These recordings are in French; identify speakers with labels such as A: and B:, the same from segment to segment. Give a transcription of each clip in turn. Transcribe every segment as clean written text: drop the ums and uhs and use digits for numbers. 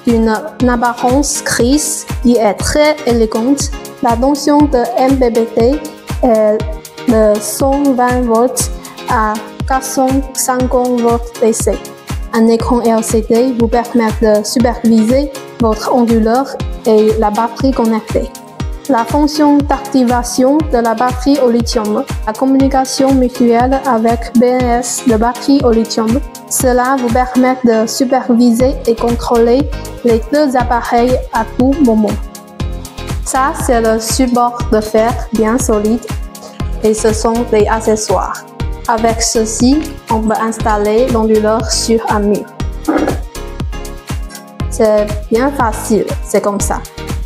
A: d'une apparence grise qui est très élégante. La tension de MPPT est de 120 volts à 450 volts DC. Un écran LCD vous permet de superviser votre onduleur et la batterie connectée. La fonction d'activation de la batterie au lithium, la communication mutuelle avec BNS de batterie au lithium. Cela vous permet de superviser et contrôler les deux appareils à tout moment. Ça, c'est le support de fer bien solide et ce sont des accessoires. Avec ceci, on peut installer l'onduleur sur un mur. C'est bien facile, c'est comme ça.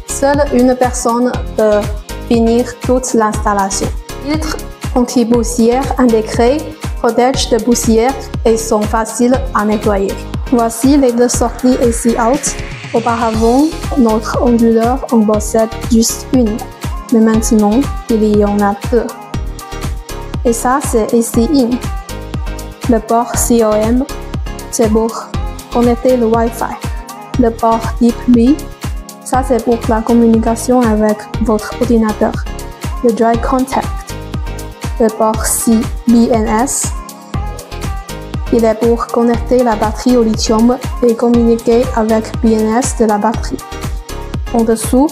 A: Seule une personne peut finir toute l'installation. Filtres anti-poussière intégrés protègent de poussière et sont faciles à nettoyer. Voici les deux sorties AC-out. Auparavant, notre onduleur en possède juste une, mais maintenant, il y en a deux. Et ça, c'est AC-in. Le port COM, c'est pour connecter le Wi-Fi. Le port Deep-B, ça c'est pour la communication avec votre ordinateur. Le Dry Contact, le port C BNS, il est pour connecter la batterie au lithium et communiquer avec BNS de la batterie. En dessous,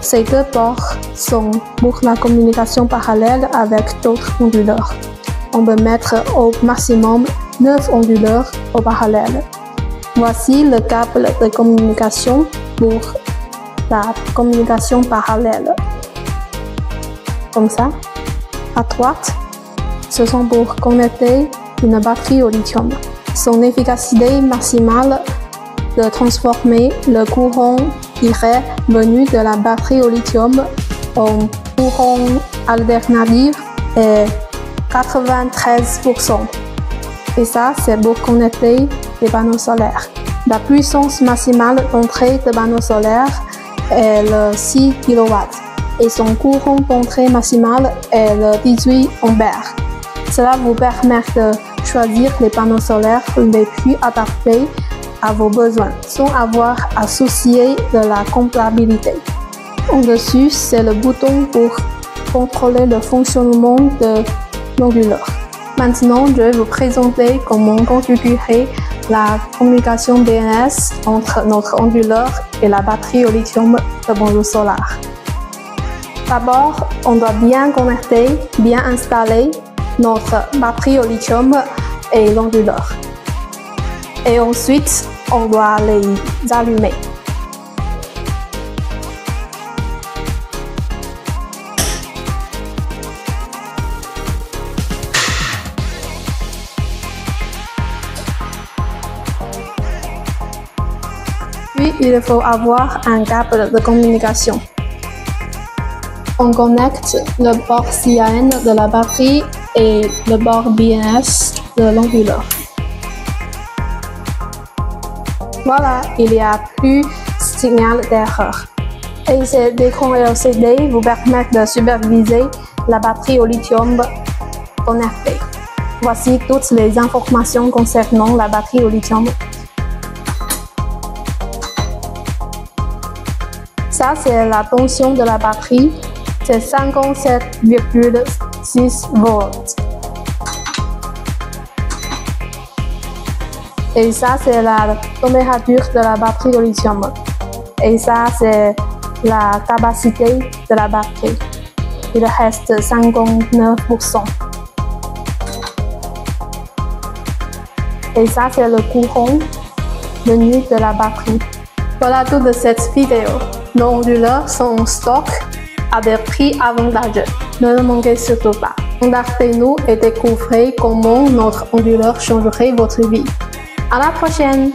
A: ces deux ports sont pour la communication parallèle avec d'autres onduleurs. On peut mettre au maximum 9 onduleurs au parallèle. Voici le câble de communication pour la communication parallèle. Comme ça. À droite, ce sont pour connecter une batterie au lithium. Son efficacité maximale de transformer le courant direct venu de la batterie au lithium en courant alternatif est 93%. Et ça, c'est pour connecter les panneaux solaires. La puissance maximale d'entrée de panneaux solaires est le 6 kW et son courant d'entrée maximal est le 18 ampères. Cela vous permet de choisir les panneaux solaires les plus adaptés à vos besoins sans avoir à soucier de la compatibilité. En dessus, c'est le bouton pour contrôler le fonctionnement de l'onduleur. Maintenant, je vais vous présenter comment configurer la communication BNS entre notre onduleur et la batterie au lithium de Bonjour Solar. D'abord, on doit bien connecter, bien installer notre batterie au lithium et l'onduleur. Et ensuite, on doit les allumer. Puis, il faut avoir un câble de communication. On connecte le port CAN de la batterie et le port BNS de l'onduleur. Voilà, il n'y a plus de signal d'erreur. Et cet écran LCD vous permet de superviser la batterie au lithium connectée. Voici toutes les informations concernant la batterie au lithium. Ça, c'est la tension de la batterie. C'est 57,6 volts. Et ça, c'est la température de la batterie au lithium. Et ça, c'est la capacité de la batterie. Il reste 59%. Et ça, c'est le courant venu de la batterie. Voilà tout de cette vidéo. Nos onduleurs sont en stock à des prix avantageux. Ne le manquez surtout pas. Contactez-nous et découvrez comment notre onduleur changerait votre vie. À la prochaine!